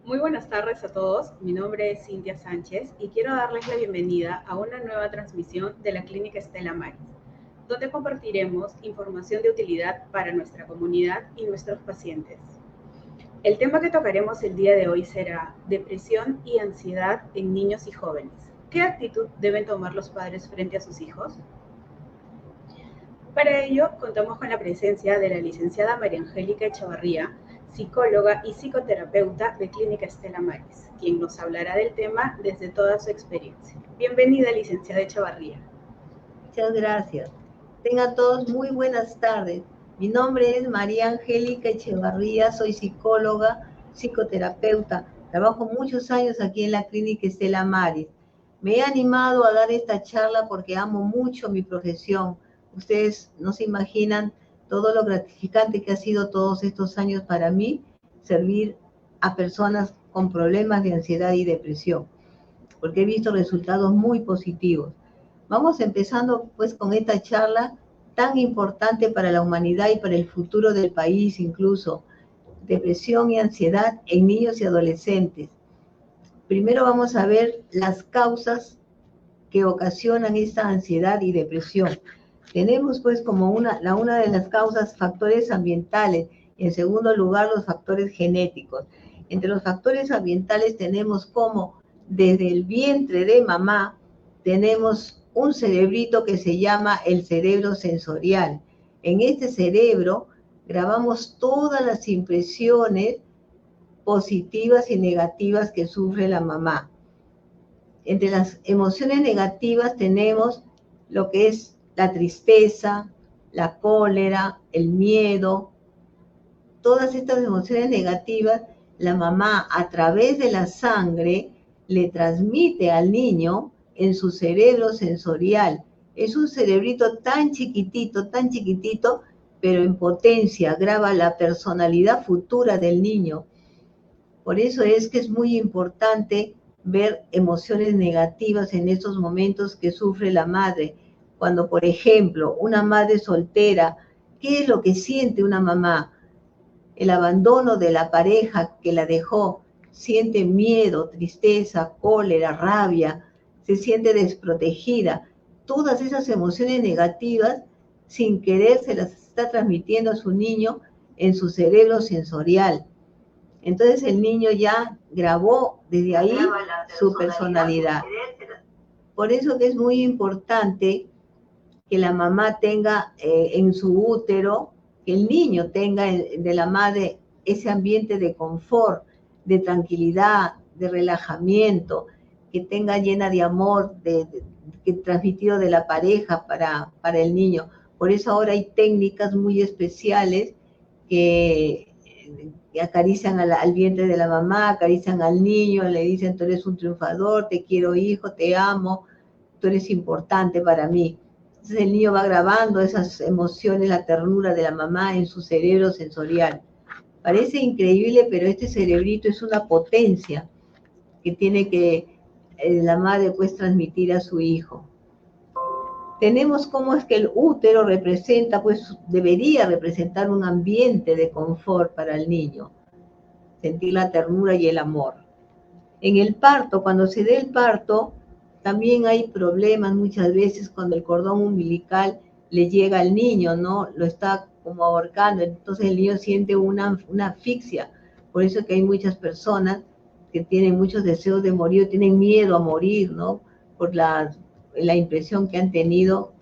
Muy buenas tardes a todos, mi nombre es Cintia Sánchez y quiero darles la bienvenida a una nueva transmisión de la Clínica Estela Maris, donde compartiremos información de utilidad para nuestra comunidad y nuestros pacientes. El tema que tocaremos el día de hoy será depresión y ansiedad en niños y jóvenes. ¿Qué actitud deben tomar los padres frente a sus hijos? Para ello, contamos con la presencia de la licenciada María Angélica Echavarría, psicóloga y psicoterapeuta de Clínica Estela Maris, quien nos hablará del tema desde toda su experiencia. Bienvenida, licenciada Echavarría. Muchas gracias. Tengan todos muy buenas tardes. Mi nombre es María Angélica Echevarría, soy psicóloga, psicoterapeuta. Trabajo muchos años aquí en la Clínica Estela Maris. Me he animado a dar esta charla porque amo mucho mi profesión. Ustedes no se imaginan todo lo gratificante que ha sido todos estos años para mí servir a personas con problemas de ansiedad y depresión, porque he visto resultados muy positivos. Vamos empezando pues con esta charla tan importante para la humanidad y para el futuro del país incluso, depresión y ansiedad en niños y adolescentes. Primero vamos a ver las causas que ocasionan esta ansiedad y depresión. Tenemos pues como una de las causas factores ambientales y en segundo lugar los factores genéticos. Entre los factores ambientales tenemos como desde el vientre de mamá tenemos un cerebrito que se llama el cerebro sensorial. En este cerebro grabamos todas las impresiones positivas y negativas que sufre la mamá. Entre las emociones negativas tenemos lo que es la tristeza, la cólera, el miedo. Todas estas emociones negativas, la mamá a través de la sangre le transmite al niño en su cerebro sensorial. Es un cerebrito tan chiquitito, pero en potencia, graba la personalidad futura del niño. Por eso es que es muy importante ver emociones negativas en estos momentos que sufre la madre. Cuando, por ejemplo, una madre soltera, ¿qué es lo que siente una mamá? El abandono de la pareja que la dejó, siente miedo, tristeza, cólera, rabia, se siente desprotegida. Todas esas emociones negativas, sin querer, se las está transmitiendo a su niño en su cerebro sensorial. Entonces el niño ya grabó desde ahí su personalidad. Por eso que es muy importante que la mamá tenga en su útero, que el niño tenga de la madre ese ambiente de confort, de tranquilidad, de relajamiento, que tenga llena de amor, que transmitido de la pareja para el niño. Por eso ahora hay técnicas muy especiales que acarician al vientre de la mamá, acarician al niño, le dicen: tú eres un triunfador, te quiero hijo, te amo, tú eres importante para mí. Entonces el niño va grabando esas emociones, la ternura de la mamá en su cerebro sensorial. Parece increíble, pero este cerebrito es una potencia que tiene que la madre pues transmitir a su hijo. Tenemos cómo es que el útero representa, pues debería representar un ambiente de confort para el niño, sentir la ternura y el amor. En el parto, cuando se dé el parto, también hay problemas muchas veces cuando el cordón umbilical le llega al niño, ¿no? Lo está como ahorcando, entonces el niño siente una asfixia. Por eso que hay muchas personas que tienen muchos deseos de morir, tienen miedo a morir, ¿no? Por la impresión que han tenido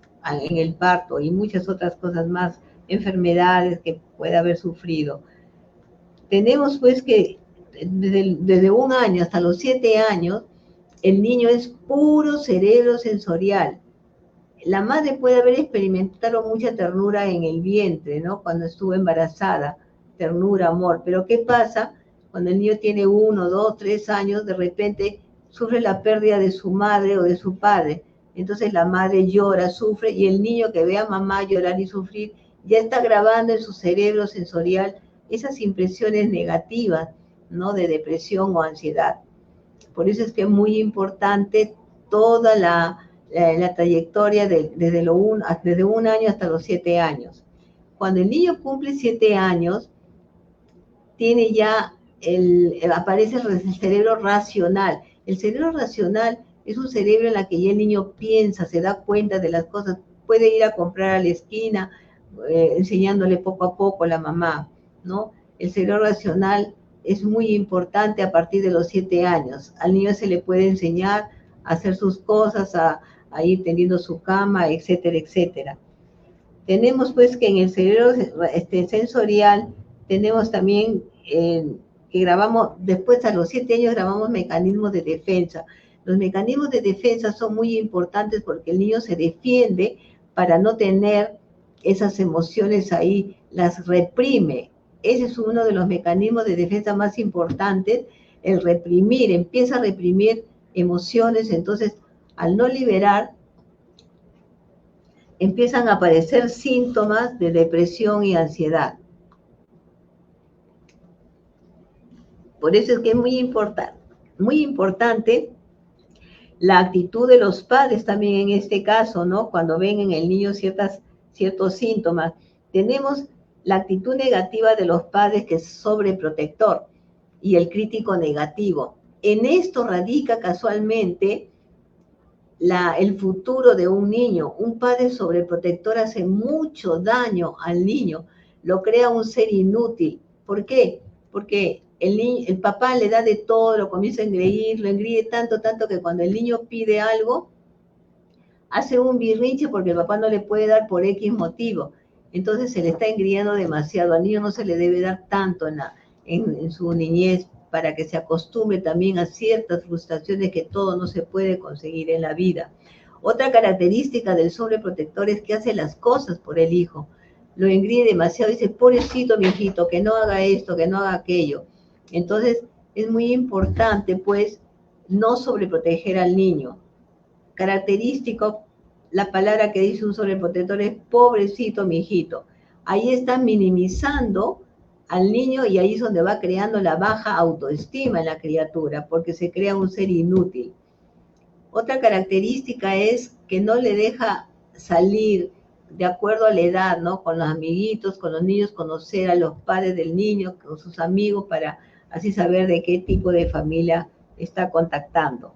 en el parto y muchas otras cosas más, enfermedades que puede haber sufrido. Tenemos pues que desde 1 año hasta los 7 años, el niño es puro cerebro sensorial. La madre puede haber experimentado mucha ternura en el vientre, ¿no? Cuando estuvo embarazada, ternura, amor. Pero ¿qué pasa? Cuando el niño tiene 1, 2, 3 años, de repente sufre la pérdida de su madre o de su padre. Entonces la madre llora, sufre, y el niño que ve a mamá llorar y sufrir, ya está grabando en su cerebro sensorial esas impresiones negativas, ¿no? De depresión o ansiedad. Por eso es que es muy importante toda la trayectoria desde 1 año hasta los 7 años. Cuando el niño cumple 7 años, tiene ya aparece el cerebro racional. El cerebro racional es un cerebro en el que ya el niño piensa, se da cuenta de las cosas, puede ir a comprar a la esquina, enseñándole poco a poco a la mamá, ¿no? El cerebro racional es muy importante a partir de los 7 años. Al niño se le puede enseñar a hacer sus cosas, a ir tendiendo su cama, etcétera, etcétera. Tenemos pues que en el cerebro sensorial tenemos también que grabamos, después a los 7 años grabamos mecanismos de defensa. Los mecanismos de defensa son muy importantes porque el niño se defiende para no tener esas emociones ahí, las reprime. Ese es uno de los mecanismos de defensa más importantes, el reprimir, empieza a reprimir emociones, entonces al no liberar, empiezan a aparecer síntomas de depresión y ansiedad. Por eso es que es muy importante la actitud de los padres también en este caso, ¿no? Cuando ven en el niño ciertos síntomas. Tenemos la actitud negativa de los padres, que es sobreprotector, y el crítico negativo. En esto radica casualmente el futuro de un niño. Un padre sobreprotector hace mucho daño al niño, lo crea un ser inútil. ¿Por qué? Porque el papá le da de todo, lo comienza a engreír, lo engríe tanto que cuando el niño pide algo, hace un birrinche porque el papá no le puede dar por X motivo. Entonces se le está engriendo demasiado. Al niño no se le debe dar tanto en su niñez, para que se acostumbre también a ciertas frustraciones que todo no se puede conseguir en la vida. Otra característica del sobreprotector es que hace las cosas por el hijo. Lo engríe demasiado y dice, pobrecito mi hijito, que no haga esto, que no haga aquello. Entonces es muy importante, pues, no sobreproteger al niño. Característico, la palabra que dice un sobreprotector es pobrecito mi hijito. Ahí están minimizando al niño y ahí es donde va creando la baja autoestima en la criatura, porque se crea un ser inútil. Otra característica es que no le deja salir de acuerdo a la edad, ¿no? Con los amiguitos, con los niños, conocer a los padres del niño, con sus amigos, para así saber de qué tipo de familia está contactando.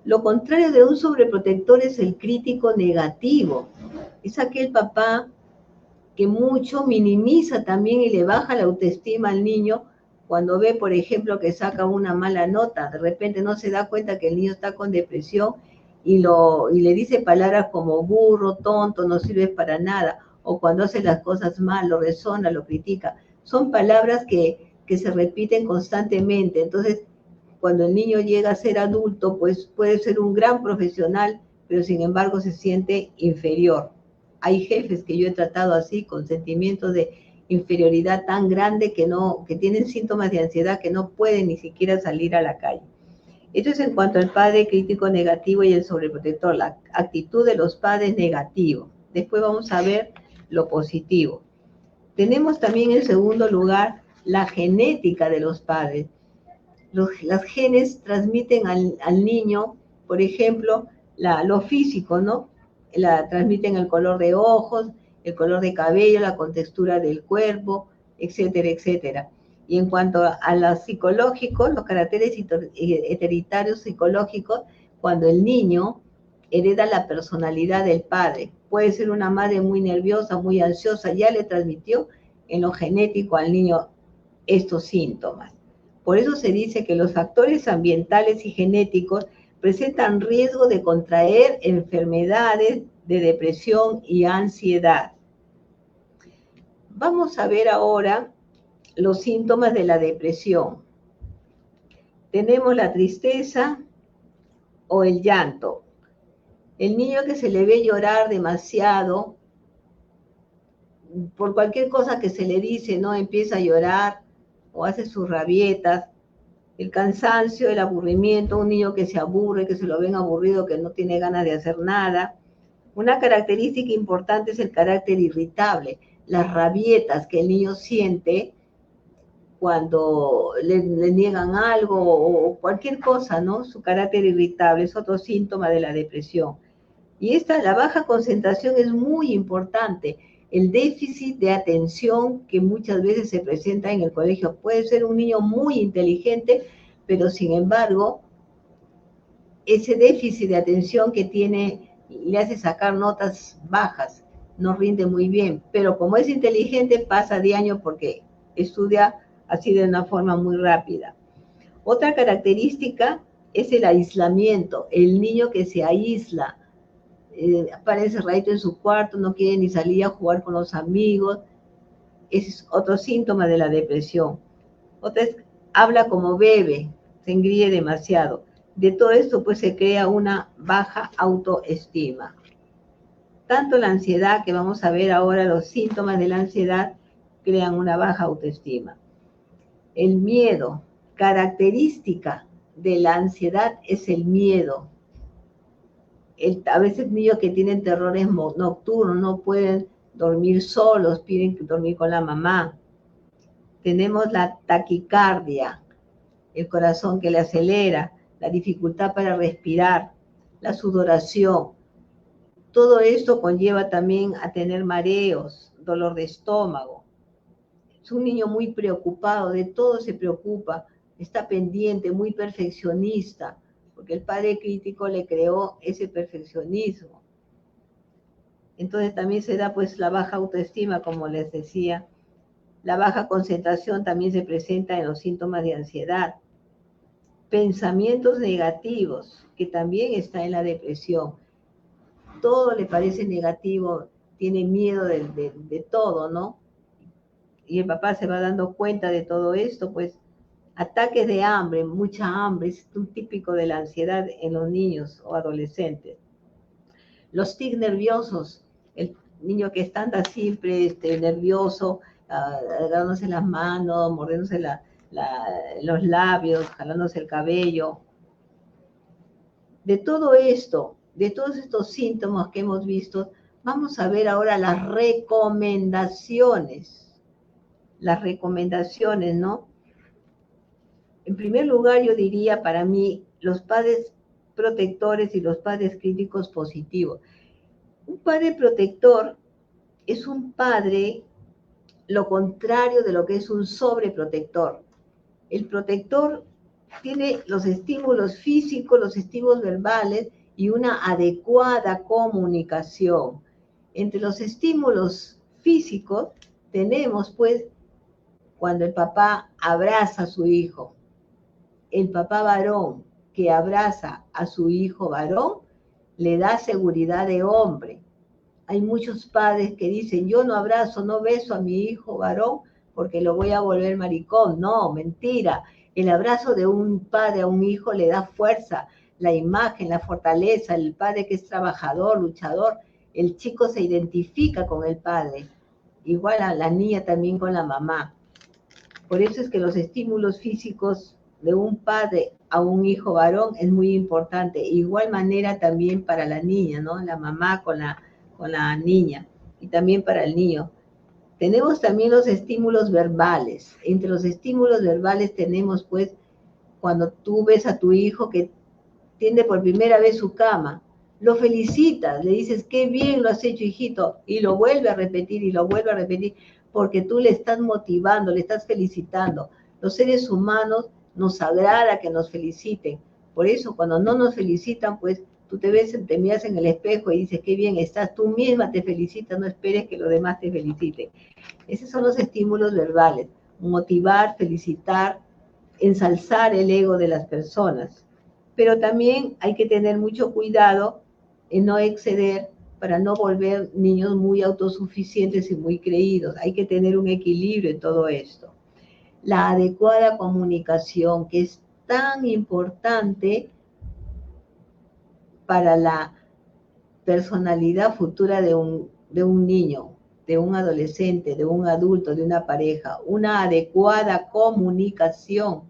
Lo contrario de un sobreprotector es el crítico negativo. Es aquel papá que mucho minimiza también y le baja la autoestima al niño cuando ve, por ejemplo, que saca una mala nota. De repente no se da cuenta que el niño está con depresión y le dice palabras como burro, tonto, no sirves para nada, o cuando hace las cosas mal, lo rezona, lo critica. Son palabras que se repiten constantemente. Entonces, cuando el niño llega a ser adulto, pues puede ser un gran profesional, pero sin embargo se siente inferior. Hay jefes que yo he tratado así, con sentimientos de inferioridad tan grande que tienen síntomas de ansiedad que no pueden ni siquiera salir a la calle. Esto es en cuanto al padre crítico negativo y el sobreprotector, la actitud de los padres negativos. Después vamos a ver lo positivo. Tenemos también en segundo lugar la genética de los padres. Las genes transmiten al niño, por ejemplo, lo físico, ¿no? Transmiten el color de ojos, el color de cabello, la contextura del cuerpo, etcétera, etcétera. Y en cuanto a lo psicológico, los caracteres hereditarios psicológicos, cuando el niño hereda la personalidad del padre. Puede ser una madre muy nerviosa, muy ansiosa, ya le transmitió en lo genético al niño estos síntomas. Por eso se dice que los factores ambientales y genéticos presentan riesgo de contraer enfermedades de depresión y ansiedad. Vamos a ver ahora los síntomas de la depresión. Tenemos la tristeza o el llanto. El niño que se le ve llorar demasiado, por cualquier cosa que se le dice, ¿no? Empieza a llorar o hace sus rabietas. El cansancio, el aburrimiento, un niño que se aburre, que se lo ven aburrido, que no tiene ganas de hacer nada. Una característica importante es el carácter irritable, las rabietas que el niño siente cuando le niegan algo o cualquier cosa, ¿no? Su carácter irritable es otro síntoma de la depresión. Y la baja concentración es muy importante. el déficit de atención que muchas veces se presenta en el colegio. Puede ser un niño muy inteligente, pero sin embargo, ese déficit de atención que tiene le hace sacar notas bajas, no rinde muy bien, pero como es inteligente pasa de año porque estudia así de una forma muy rápida. Otra característica es el aislamiento, el niño que se aísla, para encerradito en su cuarto, no quiere ni salir a jugar con los amigos. Ese es otro síntoma de la depresión. Otra es, habla como bebe, se engríe demasiado. De todo esto, pues se crea una baja autoestima. Tanto la ansiedad, que vamos a ver ahora los síntomas de la ansiedad, crean una baja autoestima. El miedo, característica de la ansiedad es el miedo. A veces niños que tienen terrores nocturnos no pueden dormir solos, piden dormir con la mamá. Tenemos la taquicardia, el corazón que le acelera, la dificultad para respirar, la sudoración. Todo esto conlleva también a tener mareos, dolor de estómago. Es un niño muy preocupado, de todo se preocupa, está pendiente, muy perfeccionista, porque el padre crítico le creó ese perfeccionismo. Entonces también se da pues la baja autoestima, como les decía. La baja concentración también se presenta en los síntomas de ansiedad. Pensamientos negativos, que también está en la depresión. Todo le parece negativo, tiene miedo de todo, ¿no? Y el papá se va dando cuenta de todo esto, pues ataques de hambre, mucha hambre, es un típico de la ansiedad en los niños o adolescentes. Los tics nerviosos, el niño que está siempre nervioso, agarrándose las manos, mordiéndose los labios, jalándose el cabello. De todo esto, de todos estos síntomas que hemos visto, vamos a ver ahora las recomendaciones. Las recomendaciones, ¿no? En primer lugar, yo diría para mí, los padres protectores y los padres críticos positivos. Un padre protector es un padre lo contrario de lo que es un sobreprotector. El protector tiene los estímulos físicos, los estímulos verbales y una adecuada comunicación. Entre los estímulos físicos tenemos pues cuando el papá abraza a su hijo. El papá varón que abraza a su hijo varón le da seguridad de hombre. Hay muchos padres que dicen, yo no abrazo, no beso a mi hijo varón porque lo voy a volver maricón. No, mentira. El abrazo de un padre a un hijo le da fuerza, la imagen, la fortaleza. El padre que es trabajador, luchador, el chico se identifica con el padre. Igual a la niña también con la mamá. Por eso es que los estímulos físicos de un padre a un hijo varón es muy importante. Igual manera también para la niña, ¿no? La mamá con la niña y también para el niño. Tenemos también los estímulos verbales. Entre los estímulos verbales tenemos pues cuando tú ves a tu hijo que tiende por primera vez su cama, lo felicitas, le dices, qué bien lo has hecho, hijito, y lo vuelve a repetir y lo vuelve a repetir, porque tú le estás motivando, le estás felicitando. Los seres humanos nos agrada que nos feliciten. Por eso, cuando no nos felicitan, pues tú te miras en el espejo y dices, qué bien estás, tú misma te felicitas, no esperes que los demás te feliciten. Esos son los estímulos verbales, motivar, felicitar, ensalzar el ego de las personas. Pero también hay que tener mucho cuidado en no exceder para no volver niños muy autosuficientes y muy creídos. Hay que tener un equilibrio en todo esto. La adecuada comunicación, que es tan importante para la personalidad futura de un niño, de un adolescente, de un adulto, de una pareja. Una adecuada comunicación.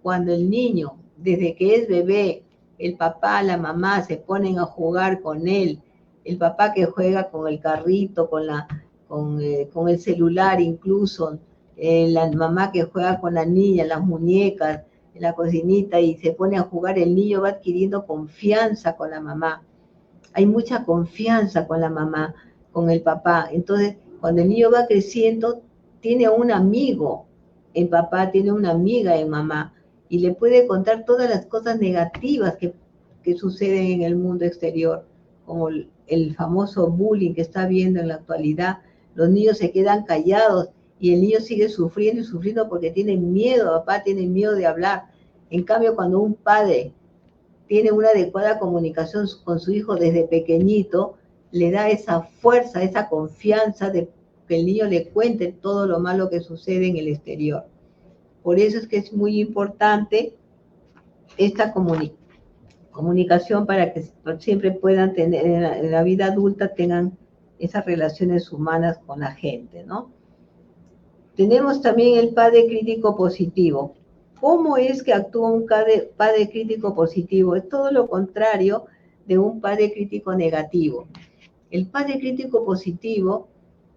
Cuando el niño, desde que es bebé, el papá, la mamá se ponen a jugar con él, el papá que juega con el carrito, con el celular incluso, la mamá que juega con la niña, las muñecas, en la cocinita y se pone a jugar, el niño va adquiriendo confianza con la mamá. Hay mucha confianza con la mamá, con el papá. Entonces, Cuando el niño va creciendo, tiene un amigo en papá, tiene una amiga en mamá, y le puede contar todas las cosas negativas que suceden en el mundo exterior, como el famoso bullying que está viendo en la actualidad. Los niños se quedan callados y el niño sigue sufriendo y sufriendo porque tiene miedo, papá tiene miedo de hablar. En cambio, cuando un padre tiene una adecuada comunicación con su hijo desde pequeñito, le da esa fuerza, esa confianza de que el niño le cuente todo lo malo que sucede en el exterior. Por eso es que es muy importante esta comunicación para que siempre puedan tener, en la vida adulta tengan esas relaciones humanas con la gente, ¿no? Tenemos también el padre crítico positivo. ¿Cómo es que actúa un padre crítico positivo? Es todo lo contrario de un padre crítico negativo. El padre crítico positivo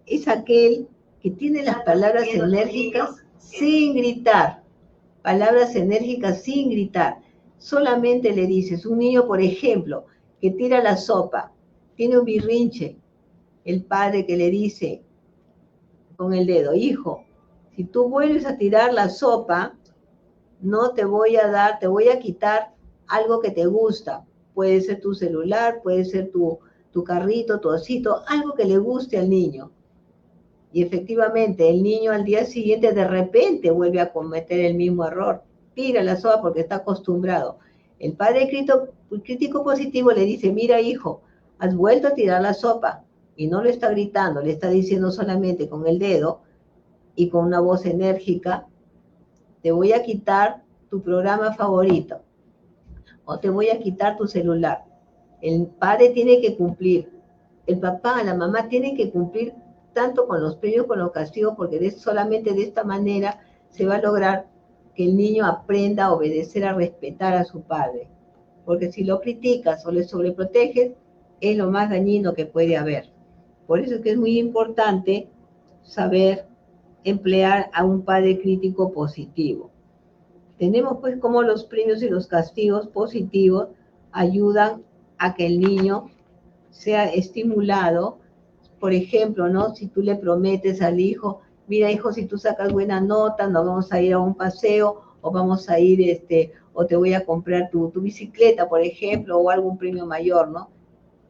es aquel que tiene las palabras enérgicas sin gritar. Palabras enérgicas sin gritar. Solamente le dices, un niño, por ejemplo, que tira la sopa, tiene un birrinche, el padre que le dice con el dedo, hijo, si tú vuelves a tirar la sopa, no te voy a dar, te voy a quitar algo que te gusta. Puede ser tu celular, puede ser tu carrito, tu osito, algo que le guste al niño. Y efectivamente, el niño al día siguiente de repente vuelve a cometer el mismo error. Tira la sopa porque está acostumbrado. El padre crítico positivo le dice, mira hijo, has vuelto a tirar la sopa. Y no le está gritando, le está diciendo solamente con el dedo y con una voz enérgica, te voy a quitar tu programa favorito o te voy a quitar tu celular. El padre tiene que cumplir, el papá, la mamá tienen que cumplir tanto con los premios como con los castigos, porque solamente de esta manera se va a lograr que el niño aprenda a obedecer, a respetar a su padre. Porque si lo criticas o le sobreproteges, es lo más dañino que puede haber. Por eso es que es muy importante saber emplear a un padre crítico positivo. Tenemos pues como los premios y los castigos positivos ayudan a que el niño sea estimulado. Por ejemplo, ¿no? Si tú le prometes al hijo, mira hijo, si tú sacas buena nota, nos vamos a ir a un paseo, o vamos a ir, o te voy a comprar tu bicicleta, por ejemplo, o algún premio mayor, ¿no?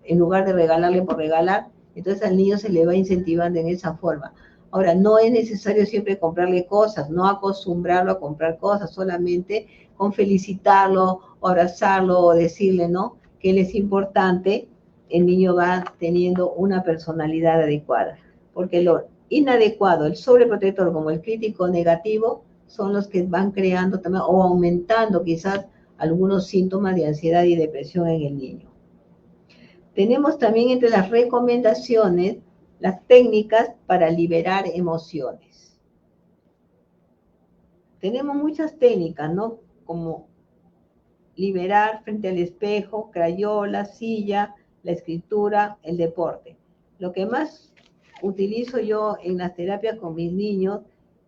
En lugar de regalarle por regalar, entonces al niño se le va incentivando en esa forma. Ahora, no es necesario siempre comprarle cosas, no acostumbrarlo a comprar cosas, solamente con felicitarlo, o abrazarlo, o decirle, ¿no? Que él es importante, el niño va teniendo una personalidad adecuada. Porque lo inadecuado, el sobreprotector como el crítico negativo, son los que van creando también o aumentando quizás algunos síntomas de ansiedad y depresión en el niño. Tenemos también entre las recomendaciones las técnicas para liberar emociones. Tenemos muchas técnicas, ¿no? Como liberar frente al espejo, crayola, silla, la escritura, el deporte. Lo que más utilizo yo en las terapias con mis niños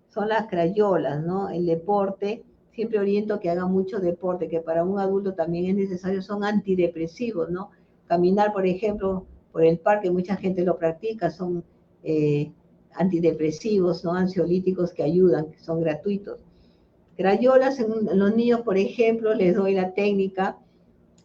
son las crayolas, ¿no? El deporte, siempre oriento que hagan mucho deporte, que para un adulto también es necesario, son antidepresivos, ¿no? Caminar, por ejemplo, por el parque, mucha gente lo practica, son antidepresivos, ¿no? Ansiolíticos que ayudan, que son gratuitos. Crayolas en los niños, por ejemplo, les doy la técnica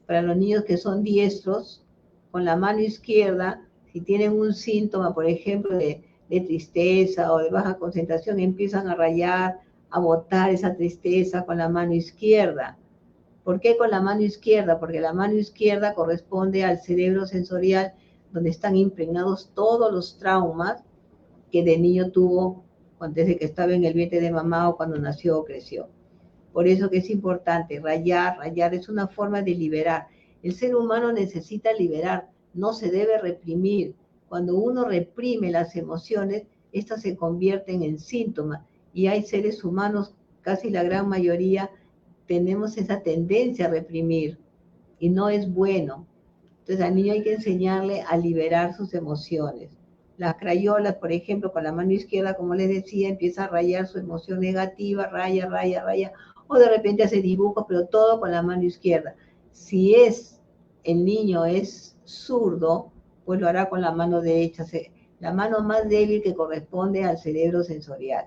para los niños que son diestros, con la mano izquierda, si tienen un síntoma, por ejemplo, de tristeza o de baja concentración, empiezan a rayar, a botar esa tristeza con la mano izquierda. ¿Por qué con la mano izquierda? Porque la mano izquierda corresponde al cerebro sensorial, donde están impregnados todos los traumas que de niño tuvo desde que estaba en el vientre de mamá o cuando nació o creció. Por eso que es importante, rayar es una forma de liberar. El ser humano necesita liberar, no se debe reprimir. Cuando uno reprime las emociones, estas se convierten en síntomas. Y hay seres humanos, casi la gran mayoría, tenemos esa tendencia a reprimir. Y no es bueno. Entonces al niño hay que enseñarle a liberar sus emociones. Las crayolas, por ejemplo, con la mano izquierda, como les decía, empieza a rayar su emoción negativa, raya, o de repente hace dibujos, pero todo con la mano izquierda. Si el niño es zurdo, pues lo hará con la mano derecha. la mano más débil que corresponde al cerebro sensorial.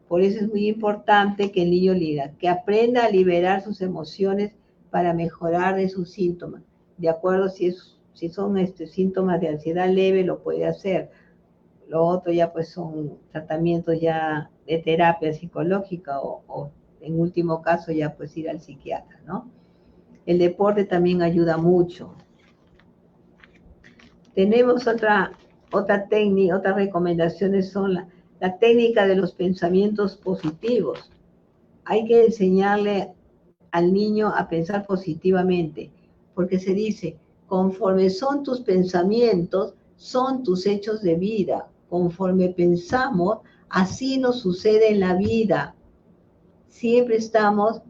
Por eso es muy importante que el niño que aprenda a liberar sus emociones para mejorar de sus síntomas. De acuerdo, si son síntomas de ansiedad leve, lo puede hacer. Lo otro ya pues son tratamientos ya de terapia psicológica o en último caso ya pues ir al psiquiatra, ¿no? El deporte también ayuda mucho. Tenemos otra técnica, otras recomendaciones son la técnica de los pensamientos positivos. Hay que enseñarle al niño a pensar positivamente, porque se dice, conforme son tus pensamientos, son tus hechos de vida. Conforme pensamos, así nos sucede en la vida. Siempre estamos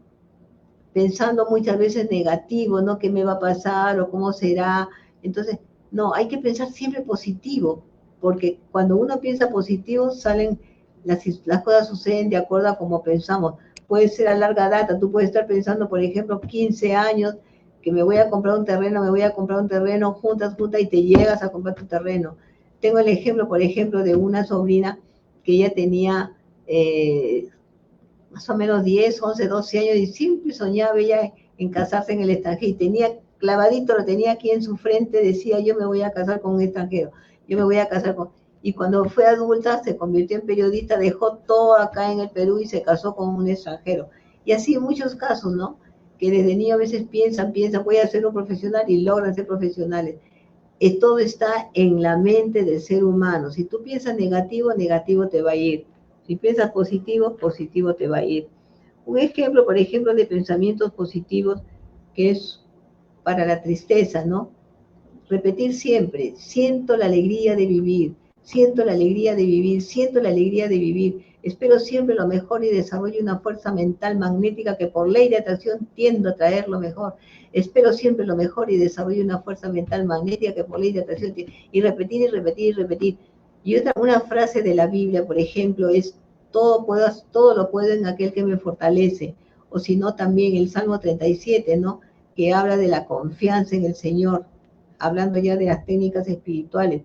pensando muchas veces negativo, ¿no? ¿Qué me va a pasar o cómo será? Entonces, no, hay que pensar siempre positivo, porque cuando uno piensa positivo, las cosas suceden de acuerdo a como pensamos. Puede ser a larga data, tú puedes estar pensando, por ejemplo, 15 años, que me voy a comprar un terreno, juntas, y te llegas a comprar tu terreno. Tengo el ejemplo, por ejemplo, de una sobrina que ella tenía más o menos 10, 11, 12 años y siempre soñaba ella en casarse en el extranjero y tenía clavadito, lo tenía aquí en su frente, decía yo me voy a casar con un extranjero, yo me voy a casar con... Y cuando fue adulta se convirtió en periodista, dejó todo acá en el Perú y se casó con un extranjero. Y así muchos casos, ¿no? Que desde niño a veces piensan, voy a ser un profesional y logran ser profesionales. Todo está en la mente del ser humano. Si tú piensas negativo, negativo te va a ir. Si piensas positivo, positivo te va a ir. Un ejemplo, por ejemplo, de pensamientos positivos que es para la tristeza, ¿no? Repetir siempre, siento la alegría de vivir, siento la alegría de vivir, siento la alegría de vivir. Espero siempre lo mejor y desarrollo una fuerza mental magnética que por ley de atracción tiendo a traer lo mejor. Espero siempre lo mejor y desarrollo una fuerza mental magnética que por ley de atracción tiendo. Y repetir y repetir y repetir. Y una frase de la Biblia, por ejemplo, es todo lo puedo en aquel que me fortalece. O si no, también el Salmo 37, ¿no? Que habla de la confianza en el Señor, hablando ya de las técnicas espirituales.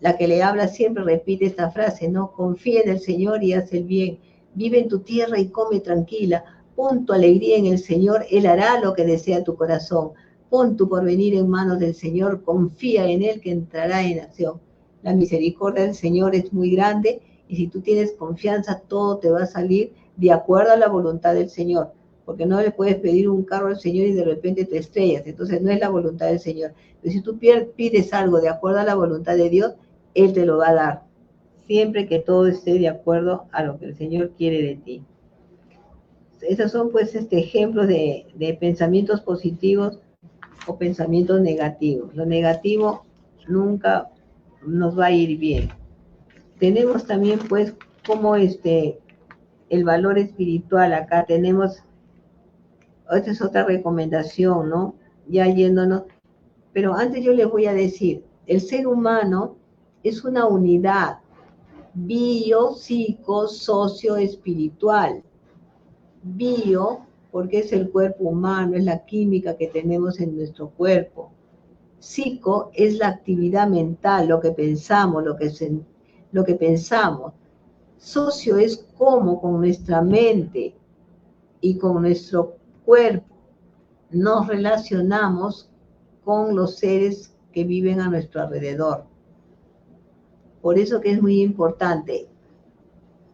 La que le habla siempre repite esta frase, ¿no? Confía en el Señor y haz el bien. Vive en tu tierra y come tranquila. Pon tu alegría en el Señor, Él hará lo que desea tu corazón. Pon tu porvenir en manos del Señor, confía en Él que entrará en acción. La misericordia del Señor es muy grande y si tú tienes confianza, todo te va a salir de acuerdo a la voluntad del Señor. Porque no le puedes pedir un carro al Señor y de repente te estrellas. Entonces no es la voluntad del Señor. Pero si tú pides algo de acuerdo a la voluntad de Dios, Él te lo va a dar. Siempre que todo esté de acuerdo a lo que el Señor quiere de ti. Esos son pues ejemplos de pensamientos positivos o pensamientos negativos. Lo negativo nunca nos va a ir bien. Tenemos también pues como el valor espiritual. Acá tenemos, esta es otra recomendación, ¿no? Ya yéndonos, pero antes yo les voy a decir, el ser humano es una unidad bio, psico, socio, espiritual. Bio, porque es el cuerpo humano, es la química que tenemos en nuestro cuerpo. Psico es la actividad mental, lo que pensamos, lo que pensamos. Socio es cómo con nuestra mente y con nuestro cuerpo nos relacionamos con los seres que viven a nuestro alrededor. Por eso que es muy importante.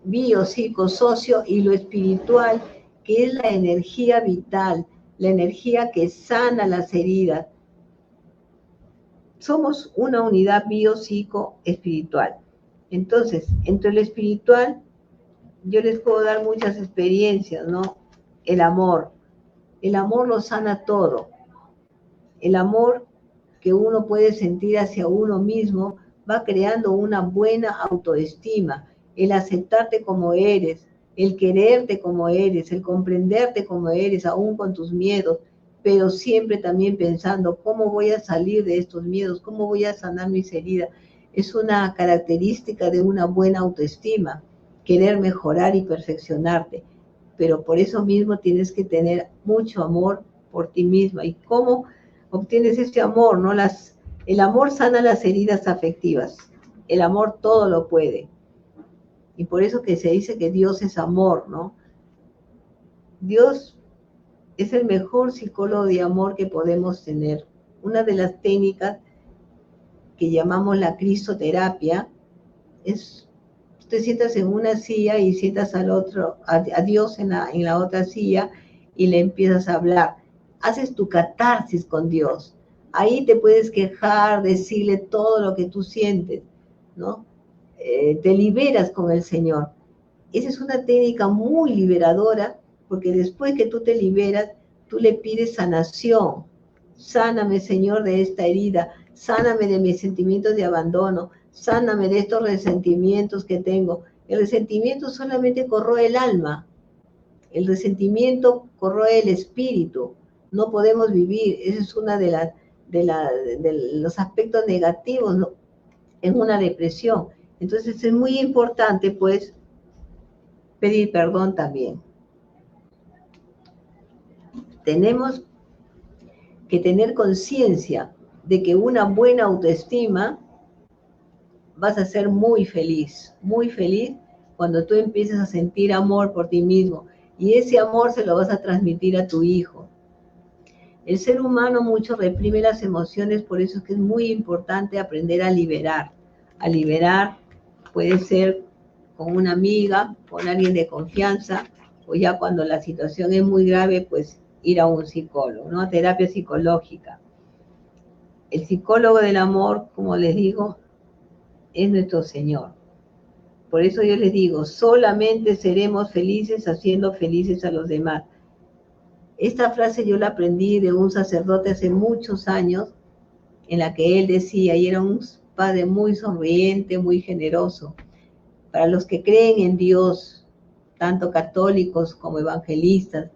Bio, psico, socio y lo espiritual, que es la energía vital, la energía que sana las heridas. Somos una unidad bio, psico, espiritual. Entonces, entre lo espiritual, yo les puedo dar muchas experiencias, ¿no? El amor lo sana todo. El amor que uno puede sentir hacia uno mismo va creando una buena autoestima, el aceptarte como eres, el quererte como eres, el comprenderte como eres, aún con tus miedos, pero siempre también pensando cómo voy a salir de estos miedos, cómo voy a sanar mis heridas. Es una característica de una buena autoestima, querer mejorar y perfeccionarte, pero por eso mismo tienes que tener mucho amor por ti misma. ¿Y cómo obtienes ese amor? ¿No? El amor sana las heridas afectivas. El amor todo lo puede. Y por eso que se dice que Dios es amor, ¿no? Dios es el mejor psicólogo de amor que podemos tener. Una de las técnicas que llamamos la cristoterapia es, te sientas en una silla y sientas al otro, a Dios en la otra silla y le empiezas a hablar. Haces tu catarsis con Dios. Ahí te puedes quejar, decirle todo lo que tú sientes, ¿no? Te liberas con el Señor. Esa es una técnica muy liberadora, porque después que tú te liberas, tú le pides sanación. Sáname, Señor, de esta herida. Sáname de mis sentimientos de abandono. Sáname de estos resentimientos que tengo. El resentimiento solamente corroe el alma. El resentimiento corroe el espíritu. No podemos vivir. Ese es uno de los aspectos negativos, ¿no?, en una depresión. Entonces es muy importante, pues, pedir perdón también. Tenemos que tener conciencia de que una buena autoestima vas a ser muy feliz cuando tú empieces a sentir amor por ti mismo, y ese amor se lo vas a transmitir a tu hijo. El ser humano mucho reprime las emociones, por eso es que es muy importante aprender a liberar. A liberar puede ser con una amiga, con alguien de confianza, o ya cuando la situación es muy grave, pues ir a un psicólogo, ¿no? A terapia psicológica. El psicólogo del amor, como les digo, es nuestro Señor. Por eso yo les digo, solamente seremos felices haciendo felices a los demás. Esta frase yo la aprendí de un sacerdote hace muchos años, en la que él decía, y era un padre muy sonriente, muy generoso. Para los que creen en Dios, tanto católicos como evangelistas,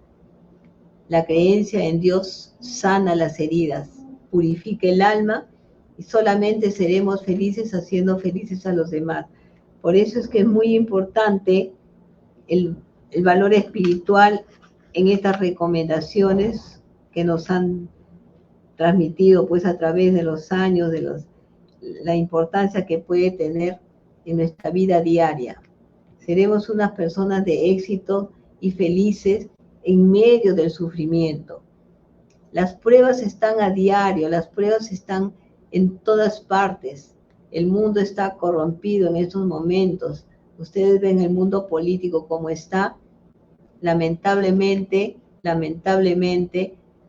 la creencia en Dios sana las heridas, purifica el alma, y solamente seremos felices haciendo felices a los demás. Por eso es que es muy importante el valor espiritual en estas recomendaciones que nos han transmitido, pues, a través de los años, la importancia que puede tener en nuestra vida diaria. Seremos unas personas de éxito y felices en medio del sufrimiento. Las pruebas están a diario, las pruebas están en todas partes. El mundo está corrompido en estos momentos. Ustedes ven el mundo político como está. Lamentablemente,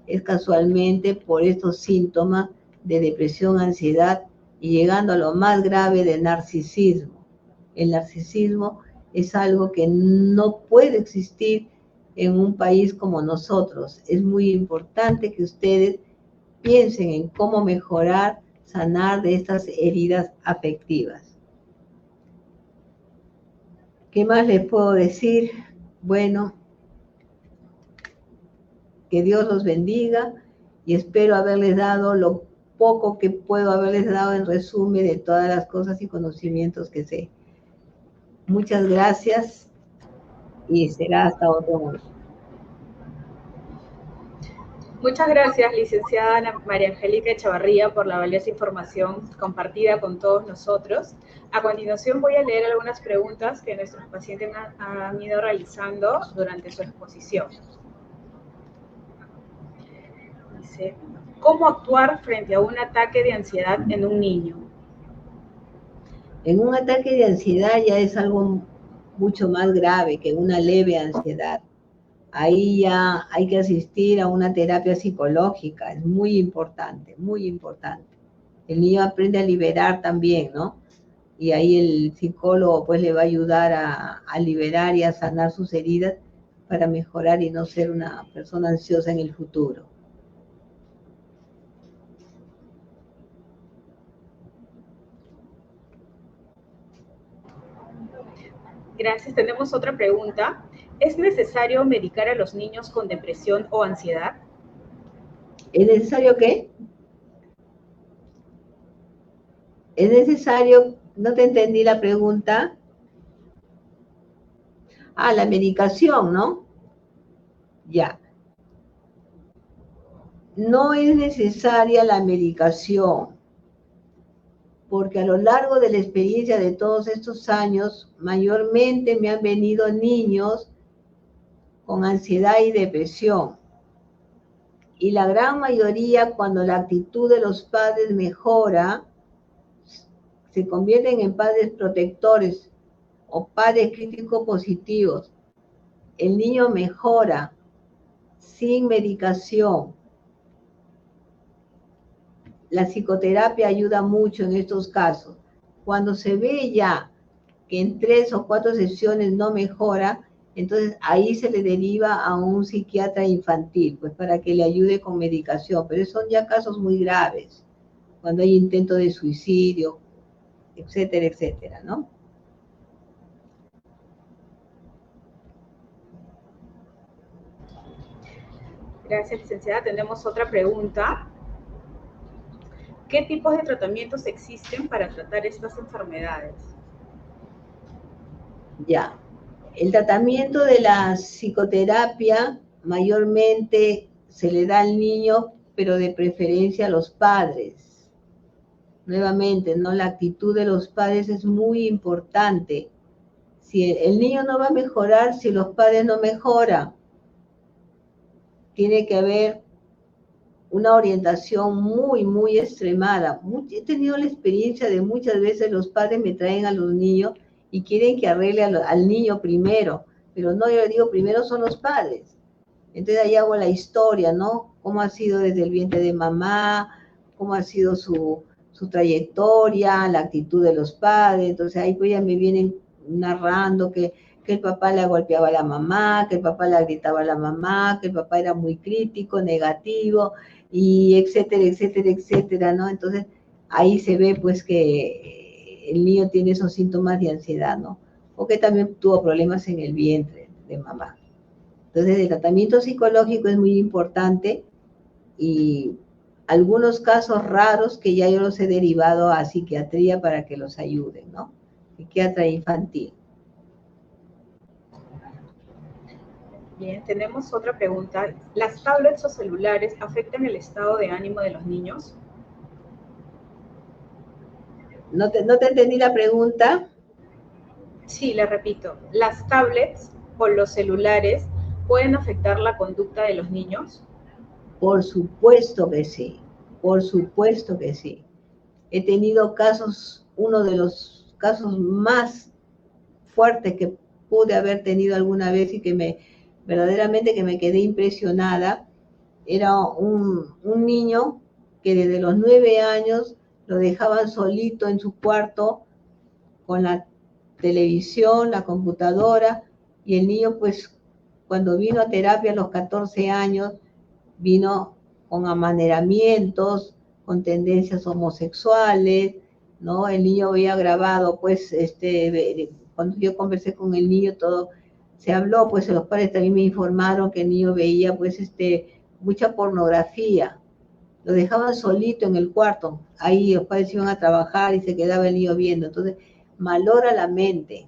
es casualmente por estos síntomas de depresión, ansiedad y llegando a lo más grave del narcisismo. El narcisismo es algo que no puede existir en un país como nosotros. Es muy importante que ustedes piensen en cómo mejorar, sanar de estas heridas afectivas. ¿Qué más les puedo decir? Bueno, que Dios los bendiga y espero haberles dado lo poco que puedo haberles dado en resumen de todas las cosas y conocimientos que sé. Muchas gracias y será hasta otro momento. Muchas gracias, licenciada Ana María Angélica Echavarría, por la valiosa información compartida con todos nosotros. A continuación voy a leer algunas preguntas que nuestros pacientes han ido realizando durante su exposición. Dice, ¿cómo actuar frente a un ataque de ansiedad en un niño? En un ataque de ansiedad ya es algo mucho más grave que una leve ansiedad. Ahí ya hay que asistir a una terapia psicológica, es muy importante, muy importante. El niño aprende a liberar también, ¿no? Y ahí el psicólogo pues le va a ayudar a liberar y a sanar sus heridas para mejorar y no ser una persona ansiosa en el futuro. Gracias. Tenemos otra pregunta. ¿Es necesario medicar a los niños con depresión o ansiedad? ¿Es necesario qué? ¿Es necesario? No te entendí la pregunta. Ah, la medicación, ¿no? Ya. No es necesaria la medicación. porque a lo largo de la experiencia de todos estos años, mayormente me han venido niños con ansiedad y depresión. Y la gran mayoría, cuando la actitud de los padres mejora, se convierten en padres protectores o padres críticos positivos. El niño mejora sin medicación. La psicoterapia ayuda mucho en estos casos. Cuando se ve ya que en 3 o 4 sesiones no mejora, entonces ahí se le deriva a un psiquiatra infantil, pues para que le ayude con medicación, pero son ya casos muy graves, cuando hay intento de suicidio, etcétera, etcétera, ¿no? Gracias, licenciada. Tenemos otra pregunta. ¿Qué tipos de tratamientos existen para tratar estas enfermedades? Ya. El tratamiento de la psicoterapia mayormente se le da al niño, pero de preferencia a los padres. Nuevamente, ¿no? La actitud de los padres es muy importante. Si el niño no va a mejorar si los padres no mejoran, tiene que haber una orientación muy, muy extremada. He tenido la experiencia de muchas veces los padres me traen a los niños y quieren que arregle al niño primero, pero no, yo le digo, primero son los padres. Entonces ahí hago la historia, ¿no? Cómo ha sido desde el vientre de mamá, cómo ha sido su trayectoria, la actitud de los padres. Entonces ahí pues ya me vienen narrando que el papá le golpeaba a la mamá, que el papá le gritaba a la mamá, que el papá era muy crítico, negativo, y etcétera, etcétera, etcétera, ¿no? Entonces ahí se ve pues que el niño tiene esos síntomas de ansiedad, ¿no? O que también tuvo problemas en el vientre de mamá. Entonces el tratamiento psicológico es muy importante y algunos casos raros que ya yo los he derivado a psiquiatría para que los ayuden, ¿no? Psiquiatra infantil. Bien, tenemos otra pregunta. ¿Las tablets o celulares afectan el estado de ánimo de los niños? ¿No te entendí la pregunta? Sí, le repito. ¿Las tablets o los celulares pueden afectar la conducta de los niños? Por supuesto que sí, por supuesto que sí. He tenido casos, uno de los casos más fuertes que pude haber tenido alguna vez y que verdaderamente que me quedé impresionada, era un niño que desde los 9 años lo dejaban solito en su cuarto con la televisión, la computadora, y el niño pues cuando vino a terapia a los 14 años, vino con amaneramientos, con tendencias homosexuales, ¿no? El niño había grabado, pues, cuando yo conversé con el niño, todo se habló, pues los padres también me informaron que el niño veía, pues, mucha pornografía. Lo dejaban solito en el cuarto, ahí los padres iban a trabajar y se quedaba el niño viendo. Entonces, malora la mente.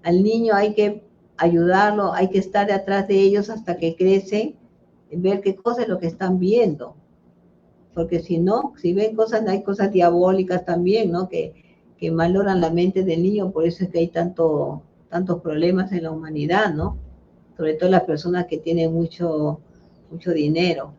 Al niño hay que ayudarlo, hay que estar detrás de ellos hasta que crecen, ver qué cosa es lo que están viendo. Porque si no, si ven cosas, hay cosas diabólicas también, ¿no? Que maloran la mente del niño, por eso es que hay tantos problemas en la humanidad, ¿no? Sobre todo las personas que tienen mucho dinero.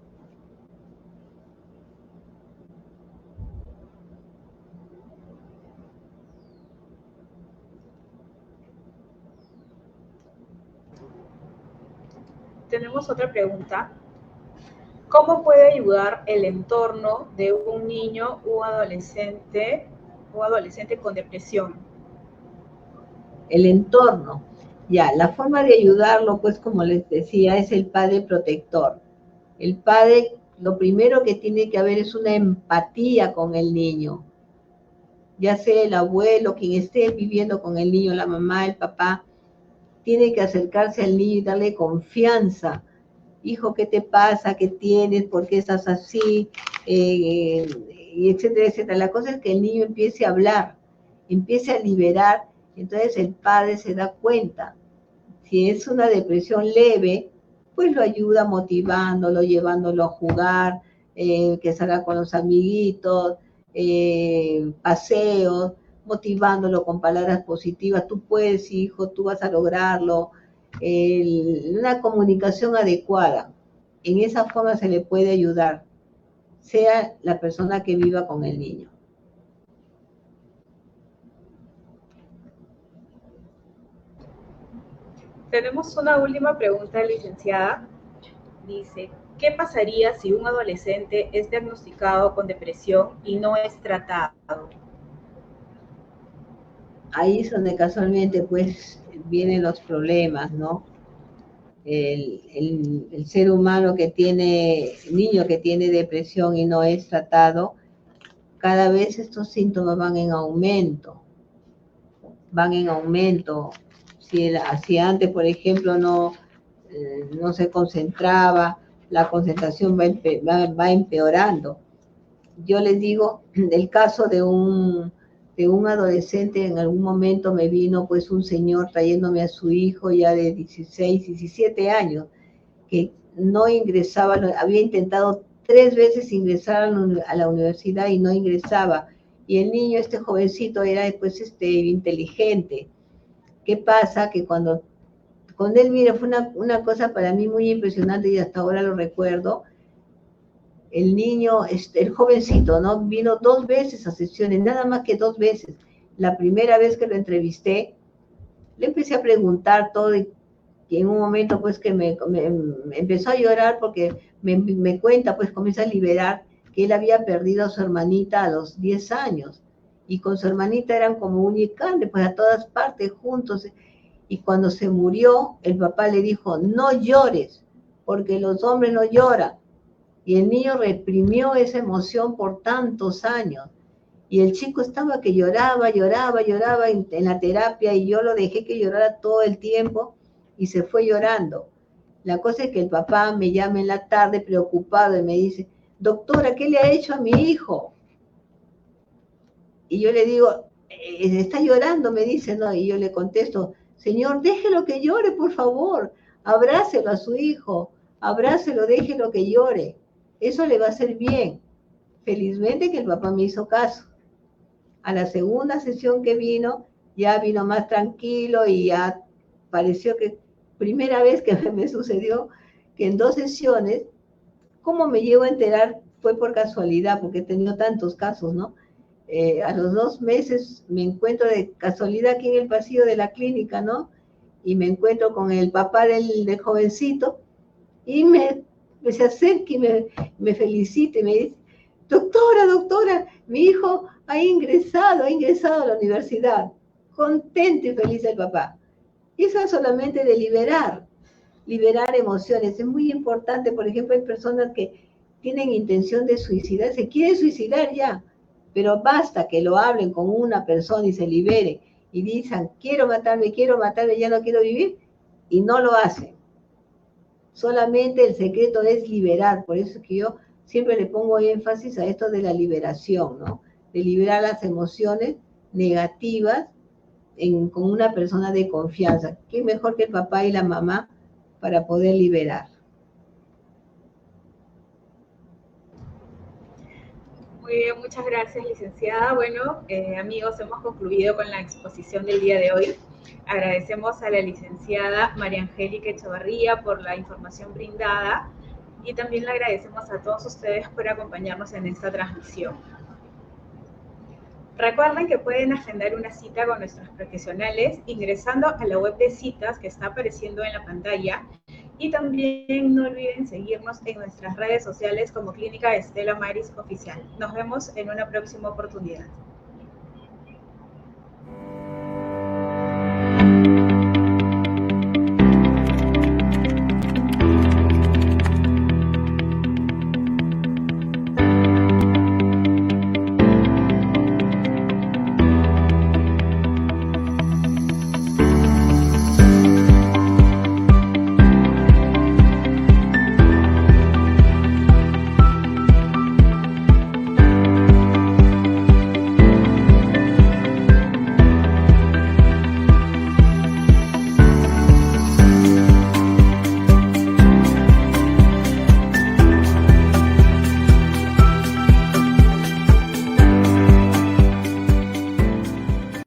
Tenemos otra pregunta. ¿Cómo puede ayudar el entorno de un niño o adolescente con depresión? El entorno. Ya, la forma de ayudarlo, pues como les decía, es el padre protector. El padre, lo primero que tiene que haber es una empatía con el niño. Ya sea el abuelo, quien esté viviendo con el niño, la mamá, el papá, tiene que acercarse al niño y darle confianza. Hijo, ¿qué te pasa? ¿Qué tienes? ¿Por qué estás así? Y etcétera, etcétera. La cosa es que el niño empiece a hablar, empiece a liberar, entonces el padre se da cuenta. Si es una depresión leve, pues lo ayuda motivándolo, llevándolo a jugar, que salga con los amiguitos, paseos, motivándolo con palabras positivas. Tú puedes, hijo, tú vas a lograrlo. Una comunicación adecuada. En esa forma se le puede ayudar, sea la persona que viva con el niño. Tenemos una última pregunta, licenciada. Dice, ¿qué pasaría si un adolescente es diagnosticado con depresión y no es tratado? Ahí es donde casualmente pues vienen los problemas, ¿no? El ser humano que tiene, el niño que tiene depresión y no es tratado, cada vez estos síntomas van en aumento. Si antes, por ejemplo, no se concentraba, la concentración va empeorando. Yo les digo, el caso de un adolescente, en algún momento me vino pues un señor trayéndome a su hijo ya de 16, 17 años, que no ingresaba, había intentado 3 veces ingresar a la universidad y no ingresaba. Y el niño, este jovencito, era pues inteligente. ¿Qué pasa? Que cuando con él, mira, fue una cosa para mí muy impresionante y hasta ahora lo recuerdo. El niño, el jovencito, ¿no? Vino 2 veces a sesiones, nada más que 2 veces. La primera vez que lo entrevisté, le empecé a preguntar todo y en un momento pues que me empezó a llorar porque me cuenta, pues comienza a liberar que él había perdido a su hermanita a los 10 años y con su hermanita eran como unicantes, pues a todas partes juntos. Y cuando se murió, el papá le dijo, no llores, porque los hombres no lloran. Y el niño reprimió esa emoción por tantos años. Y el chico estaba que lloraba en la terapia y yo lo dejé que llorara todo el tiempo y se fue llorando. La cosa es que el papá me llama en la tarde preocupado y me dice, doctora, ¿qué le ha hecho a mi hijo? Y yo le digo, está llorando, me dice, ¿no? Y yo le contesto, señor, déjelo que llore, por favor, abrácelo a su hijo, abrácelo, déjelo que llore, eso le va a hacer bien. Felizmente que el papá me hizo caso. A la segunda sesión que vino, ya vino más tranquilo y ya pareció que primera vez que me sucedió que en 2 sesiones, ¿cómo me llevo a enterar? Fue por casualidad, porque he tenido tantos casos, ¿no? A los 2 meses me encuentro de casualidad aquí en el pasillo de la clínica, ¿no? Y me encuentro con el papá del jovencito y se acerca y me felicita y me dice, doctora, mi hijo ha ingresado a la universidad. Contento y feliz el papá. Eso es solamente de liberar emociones. Es muy importante, por ejemplo, hay personas que tienen intención de suicidar, se quieren suicidar ya, pero basta que lo hablen con una persona y se libere y dicen, quiero matarme, ya no quiero vivir, y no lo hacen. Solamente el secreto es liberar, por eso es que yo siempre le pongo énfasis a esto de la liberación, ¿no? De liberar las emociones negativas con una persona de confianza. ¿Qué mejor que el papá y la mamá para poder liberar? Muy bien, muchas gracias, licenciada. Bueno, amigos, hemos concluido con la exposición del día de hoy. Agradecemos a la licenciada María Angélica Echevarría por la información brindada y también le agradecemos a todos ustedes por acompañarnos en esta transmisión. Recuerden que pueden agendar una cita con nuestros profesionales ingresando a la web de citas que está apareciendo en la pantalla y también no olviden seguirnos en nuestras redes sociales como Clínica Estela Maris Oficial. Nos vemos en una próxima oportunidad.